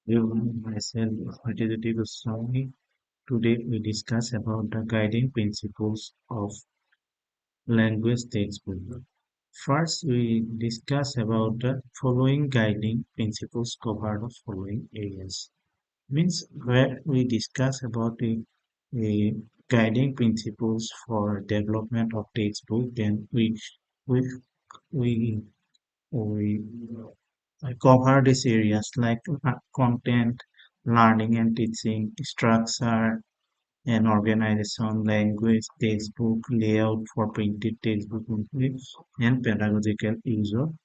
Myself, Ajay Goswami. Today we discuss about the guiding principles of language textbook. First, we discuss about the following guiding principles cover the following areas. Means where we discuss about the guiding principles for development of textbook, then we we we cover these areas like content, learning and teaching, structure and organization, language, textbook, layout for printed textbook, and pedagogical use of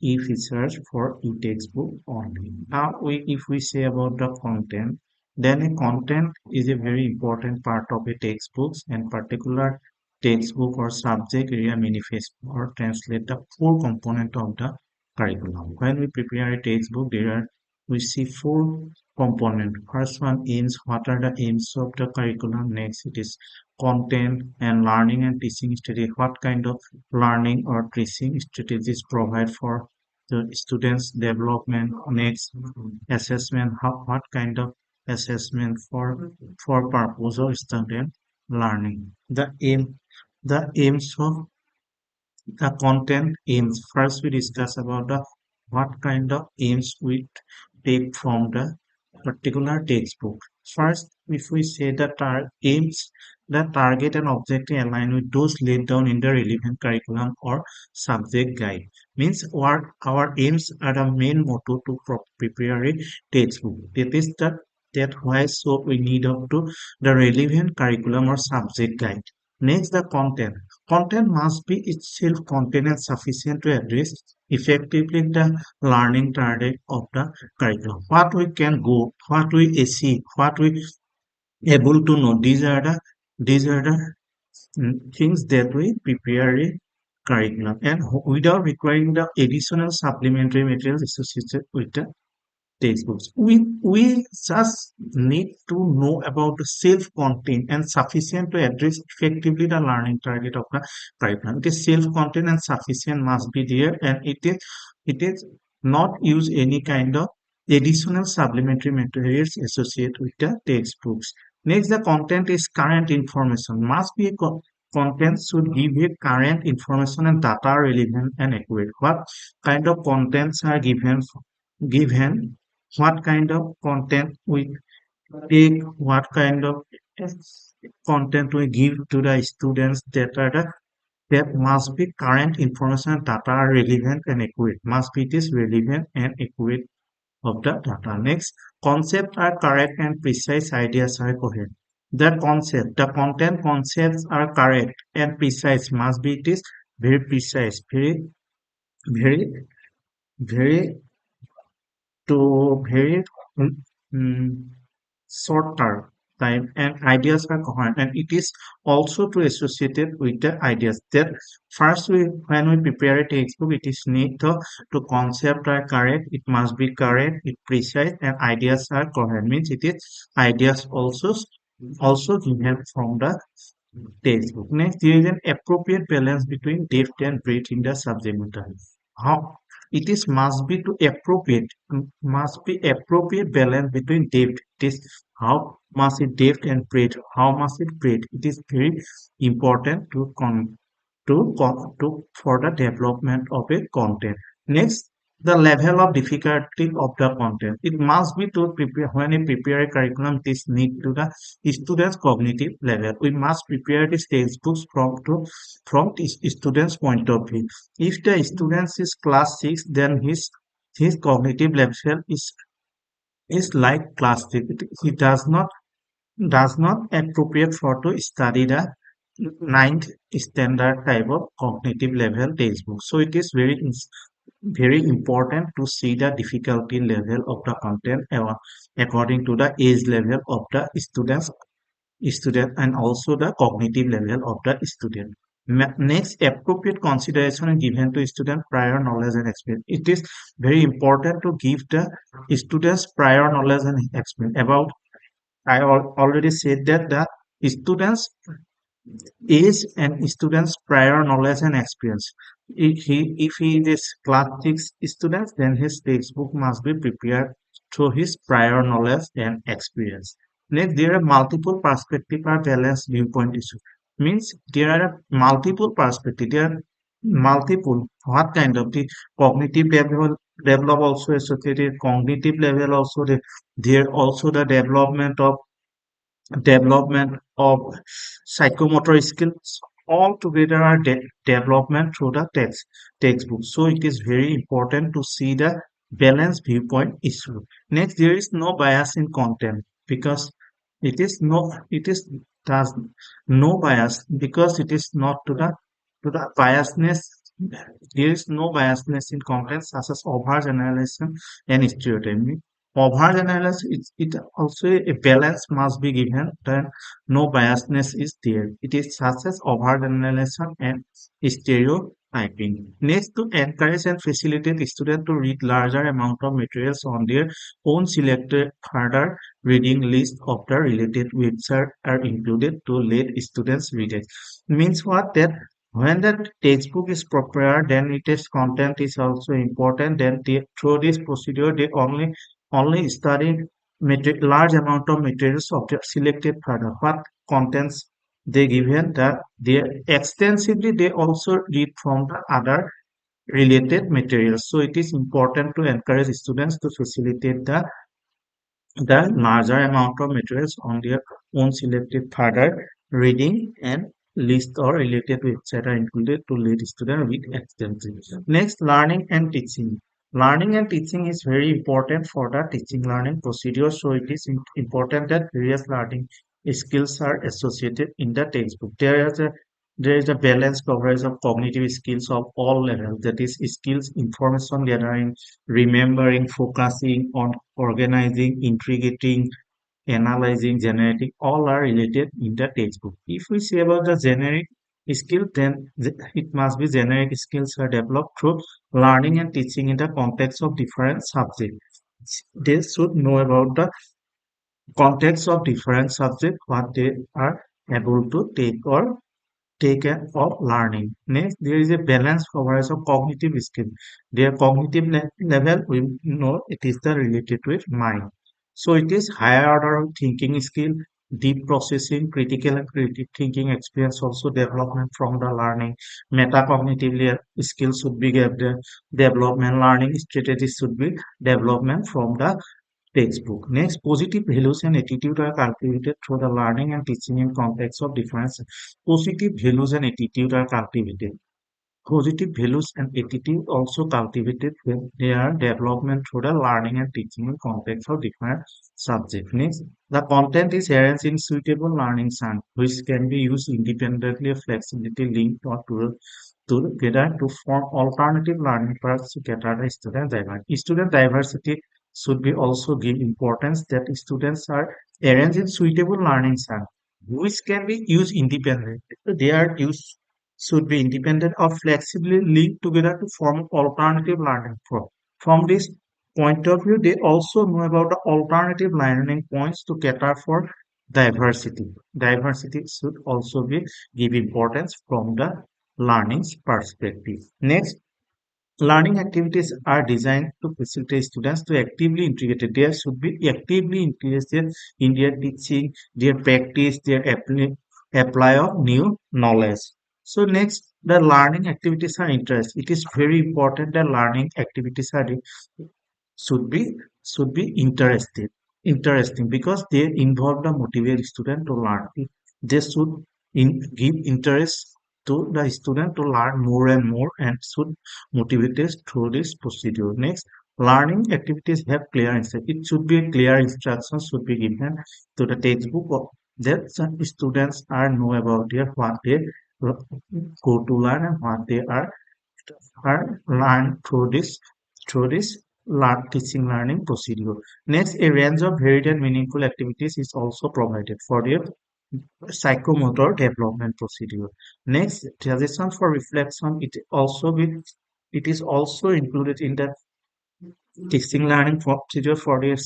e-features for e-textbook only. Now, if we say about the content, then a content is a very important part of a textbook, and particular textbook or subject area manifest or translate the core component of the curriculum. When we prepare a textbook, we see four components. First one aims, what are the aims of the curriculum? Next, it is content and learning and teaching strategy. What kind of learning or teaching strategies provide for the students development? Next, assessment, what kind of assessment for purpose of student learning? The aims of the content aims. First we discuss about the what kind of aims we take from the particular textbook. First, if we say the aims, the target and objective align with those laid down in the relevant curriculum or subject guide. Means what our aims are the main motto to prepare a textbook. That is that why so we need up to the relevant curriculum or subject guide. Next, the content. Content must be itself content and sufficient to address effectively the learning target of the curriculum. What we can go, what we achieve, what we able to know. These are the things that we prepare a curriculum and without requiring the additional supplementary materials associated with the textbooks. We just need to know about the self-contained and sufficient to address effectively the learning target of the curriculum. It is self-contained and sufficient must be there, and it is not use any kind of additional supplementary materials associated with the textbooks. Next, the content is current information. Must be a content should give a current information and data relevant and accurate. What kind of contents are given, what kind of content we take, what kind of content we give to the students, that must be current information, data are relevant and accurate. Must be this relevant and accurate of the data. Next, concepts are correct and precise, ideas are coherent. The content concepts are correct and precise. Must be this very precise, very, very very mm, short term time, and ideas are coherent, and it is also to associated with the ideas that first we when we prepare a textbook, it is need to concept are correct, it must be correct, it precise, and ideas are coherent. Means it is ideas also given from the textbook. Next, there is an appropriate balance between depth and breadth in the subject matter. How it is must be appropriate balance between depth. It is how much it depth and breadth. How much it breadth. It is very important to for the development of a content. Next, the level of difficulty of the content. It must be to prepare when you prepare a curriculum. This need to the student's cognitive level. We must prepare these textbooks from the student's point of view. If the student is class 6, then his cognitive level is like class 3. He does not appropriate for to study the ninth standard type of cognitive level textbook. So it is very important to see the difficulty level of the content according to the age level of the student and also the cognitive level of the student. Next, appropriate consideration is given to student prior knowledge and experience. It is very important to give the students prior knowledge and experience about. I already said that the students age and students prior knowledge and experience. If he is class 6 students, then his textbook must be prepared through his prior knowledge and experience. Next, there are multiple perspective or balanced viewpoint issue. Means there are multiple perspective. There are multiple. What kind of the cognitive level develop also associated cognitive level also there also the development of psychomotor skills all together are development through the textbook. So it is very important to see the balanced viewpoint issue. Next, there is no bias in content because it is does no bias because it is not to the biasness. There is no biasness in content such as over generalization and stereotyping. Over analysis, it also a balance must be given that no biasness is there. It is such as over analysis and stereotyping. Next, to encourage and facilitate students to read larger amount of materials on their own selected further reading list of the related websites are included to let students read it. Means what that when the textbook is prepared, then its content is also important. Then through this procedure, they only study large amount of materials of the selected product. What contents they given that they extensively they also read from the other related materials. So it is important to encourage students to facilitate the larger amount of materials on their own selected further reading and list or related website are included to lead student with extensive. Next, learning and teaching. Learning and teaching is very important for the teaching learning procedure. So it is important that various learning skills are associated in the textbook. There is a balanced coverage of cognitive skills of all levels. That is skills, information gathering, remembering, focusing on organizing, integrating, analyzing, generating, all are related in the textbook. If we say about the generic skill, then it must be generic skills are developed through learning and teaching in the context of different subjects. They should know about the context of different subjects, what they are able to take or taken of learning. Next, there is a balanced coverage of cognitive skill. Their cognitive level, we know it is the related with mind. So it is higher order of thinking skill, deep processing, critical and creative thinking experience, also development from the learning. Metacognitive skills should be development, learning strategies should be development from the textbook. Next, positive values and attitude are cultivated through the learning and teaching in context of difference. Positive values and attitude are cultivated. Positive values and attitude also cultivated when they are development through the learning and teaching in context of different subjects. Next, the content is arranged in suitable learning style, which can be used independently of flexibility linked or together to form alternative learning paths to cater the student diversity. Student diversity should be also give importance that students are arranged in suitable learning style, which can be used independently. They are used should be independent or flexibly linked together to form alternative learning form. From this point of view, they also know about the alternative learning points to cater for diversity. Diversity should also be give importance from the learning's perspective. Next, learning activities are designed to facilitate students to actively integrate. They should be actively interested in their teaching, their practice, their apply of new knowledge. So next, the learning activities are interest. It is very important that learning activities are should be interesting because they involve the motivate student to learn. They should give interest to the student to learn more and more and should motivate us through this procedure. Next, learning activities have clear instruction. It should be clear instructions should be given to the textbook that some students are know about their what they go to learn and what they are learned through this teaching learning procedure. Next, a range of varied and meaningful activities is also provided for the psychomotor development procedure. Next, suggestion for reflection. It is also included in the teaching learning procedure for their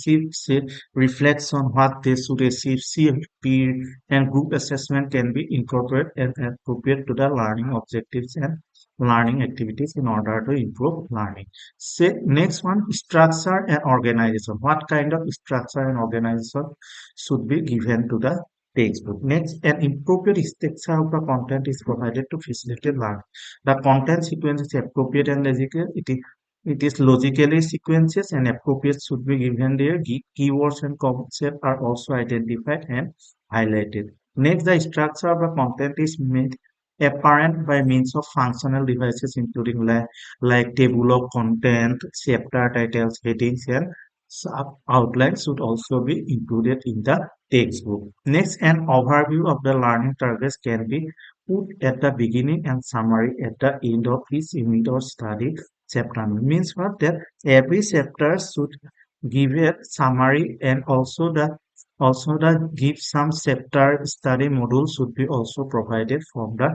reflects on what they should achieve. See peer and group assessment can be incorporated and appropriate to the learning objectives and learning activities in order to improve learning. Say, next one, structure and organization. What kind of structure and organization should be given to the textbook? Next, an appropriate structure of the content is provided to facilitate learning. The content sequence is appropriate and logical. It is logically sequences and appropriate should be given there. Keywords and concepts are also identified and highlighted. Next, the structure of the content is made apparent by means of functional devices including like table of content, chapter titles, headings, and outlines should also be included in the textbook. Next, an overview of the learning targets can be put at the beginning and summary at the end of each unit or study chapter. Means what? That every chapter should give a summary and also the give some chapter study module should be also provided from the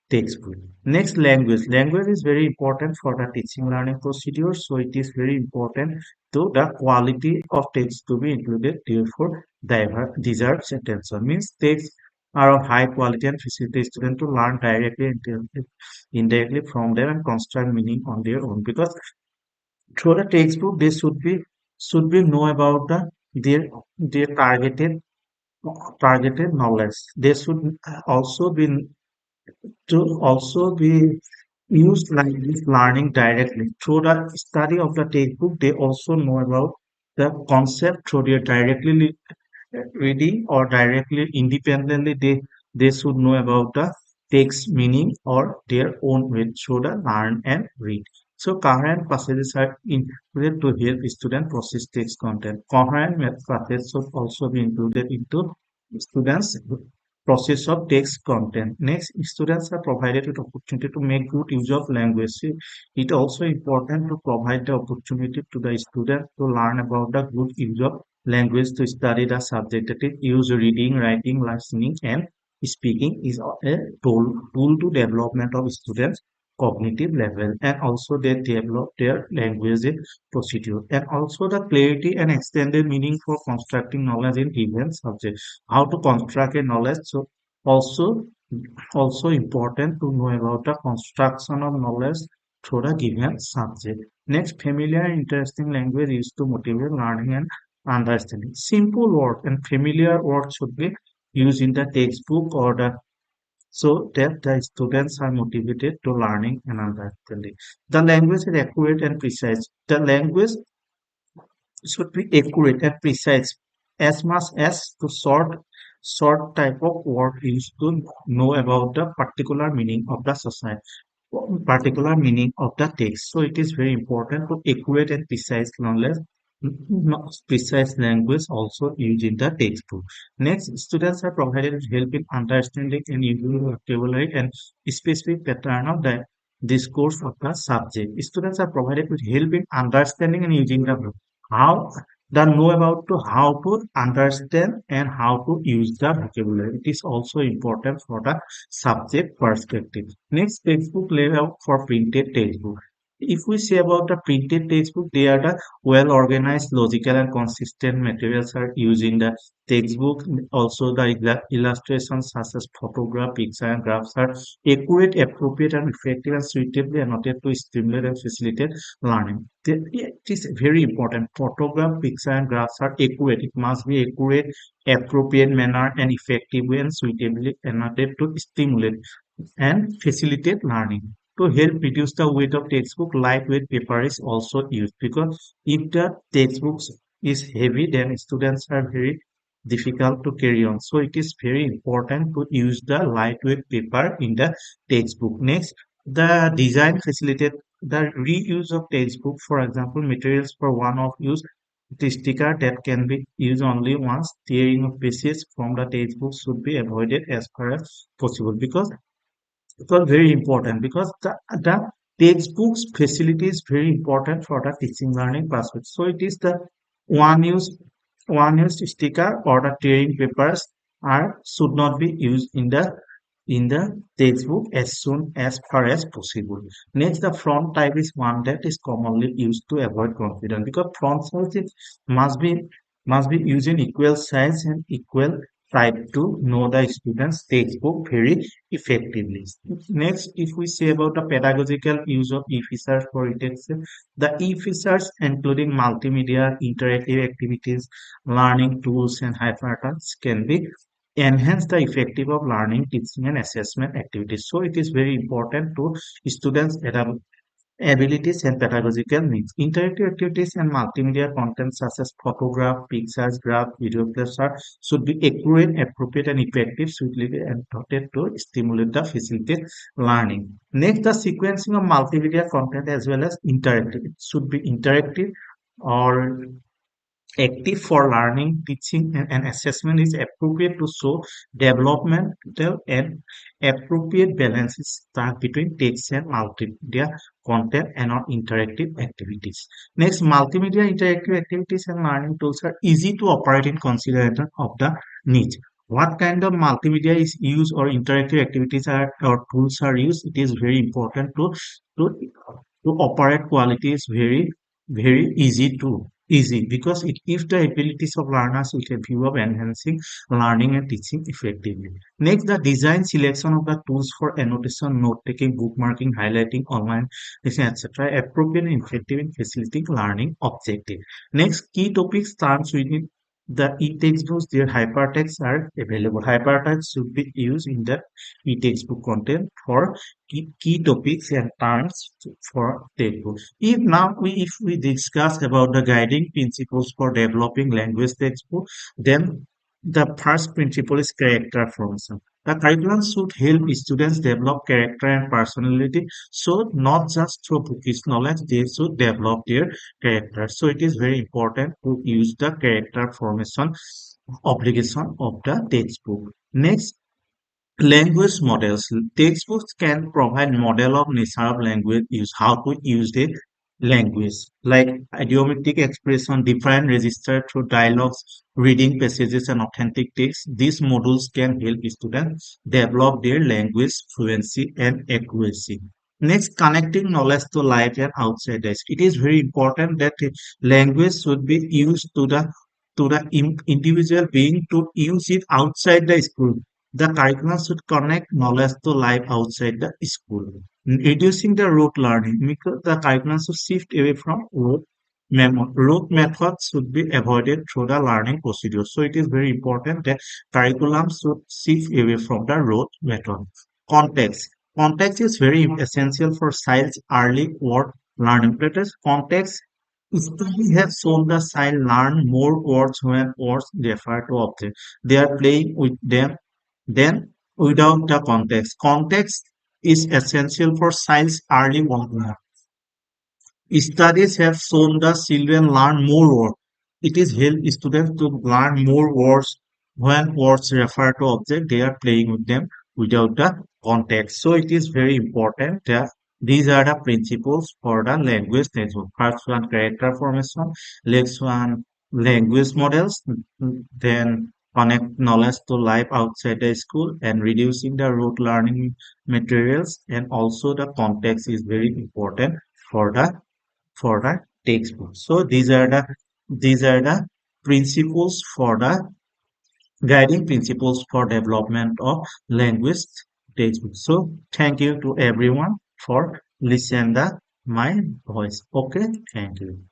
textbook. Next, language. Language is very important for the teaching learning procedure, so it is very important to the quality of text to be included. Therefore, deserves attention. Means text are of high quality and facilitate students to learn directly and indirectly from them and construct meaning on their own. Because through the textbook, they should be know about their targeted knowledge. They should also be used like this learning directly. Through the study of the textbook, they also know about the concept through their directly reading or directly independently they should know about the text meaning or their own way through the learn and read. So coherent passages are included to help students process text content. Coherent passages should also be included into students process of text content. Next, students are provided with opportunity to make good use of language. See, it also important to provide the opportunity to the student to learn about the good use of language to study the subject. That is, use reading, writing, listening, and speaking is a tool to development of students' cognitive level, and also they develop their language procedure, and also the clarity and extended meaning for constructing knowledge in given subject. How to construct a knowledge. So also also important to know about the construction of knowledge through the given subject. Next, familiar and interesting language used to motivate learning and understanding. Simple word and familiar words should be used in the textbook or the so that the students are motivated to learning and understanding. The language is accurate and precise. The language should be accurate and precise as much as the short type of word used to know about the particular meaning of the society, particular meaning of the text. So it is very important to accurate and precise language also used in the textbook. Next, students are provided with help in understanding and using vocabulary and specific pattern of the discourse of the subject. Students are provided with help in understanding and using the how the know about to how to understand and how to use the vocabulary. It is also important for the subject perspective. Next, textbook layout for printed textbook. If we say about the printed textbook, they are the well organized, logical, and consistent materials are used in the textbook. Also, the illustrations such as photograph, picture, and graphs are accurate, appropriate, and effective and suitably annotated to stimulate and facilitate learning. It is very important. Photograph, picture, and graphs are accurate. It must be accurate, appropriate manner, and effectively and suitably annotated to stimulate and facilitate learning. To help reduce the weight of textbook, lightweight paper is also used because if the textbooks is heavy, then students are very difficult to carry on. So it is very important to use the lightweight paper in the textbook. Next, the design facilitate the reuse of textbook. For example, materials for one-off use. The sticker that can be used only once. Tearing of pages from the textbook should be avoided as far as possible because it was very important because the textbooks facility is very important for the teaching learning perspective. So it is the one use one use sticker or the tearing papers are should not be used in the textbook as soon as far as possible. Next, the font type is one that is commonly used to avoid confusion because font size must be must be used in equal size and equal try to know the student's textbook very effectively. Next, if we say about the pedagogical use of e-features for e-textbooks, the e-features including multimedia, interactive activities, learning tools, and hypertext can be enhance the effective of learning, teaching, and assessment activities. So it is very important to students' abilities and pedagogical needs. Interactive activities and multimedia content such as photograph, pictures, graph, video clips should be accurate, appropriate, and effective, suitably adapted to stimulate the facilitate learning. Next, the sequencing of multimedia content as well as interactive. It should be interactive or active for learning, teaching, and assessment is appropriate to show developmental and appropriate balance is struck between text and multimedia content and on interactive activities. Next, multimedia interactive activities and learning tools are easy to operate in consideration of the niche. What kind of multimedia is used or interactive activities are or tools are used? It is very important to to operate quality is very easy because it gives the abilities of learners with a view of enhancing learning and teaching effectively. Next, the design selection of the tools for annotation, note taking, bookmarking, highlighting, online lesson, etc. appropriate and effective in facilitating learning objective. Next, key topics terms within the e-textbooks, their hypertext are available. Hypertext should be used in the e-textbook content for key topics and terms for textbooks. If we discuss about the guiding principles for developing language textbook, then the first principle is character formation. The curriculum should help students develop character and personality. So not just through bookish knowledge, they should develop their character. So it is very important to use the character formation obligation of the textbook. Next, language models. Textbooks can provide model of nature of language use, how to use the language, like idiomatic expression, different register through dialogues, reading passages, and authentic text. These modules can help students develop their language fluency and accuracy. Next, connecting knowledge to life and outside the school. It is very important that language should be used to the individual being to use it outside the school. The curriculum should connect knowledge to life outside the school, reducing the rote learning because the curriculum should shift away from rote memo. Rote methods should be avoided through the learning procedure. So it is very important that curriculum should shift away from the rote method. Context. Context is very essential for child's early word learning. That is, context studies have shown the child learn more words when words refer to objects. They are playing with them then, without the context. Context is essential for child's early development. Studies have shown that children learn more words. It is help students to learn more words when words refer to objects. They are playing with them without the context. So it is very important that these are the principles for the language textbook. First one, character formation. Next one, language models. Then connect knowledge to life outside the school and reducing the rote learning materials. And also the context is very important for the textbook. So these are the principles for the guiding principles for development of language textbook. So thank you to everyone for listening the my voice. Okay, thank you.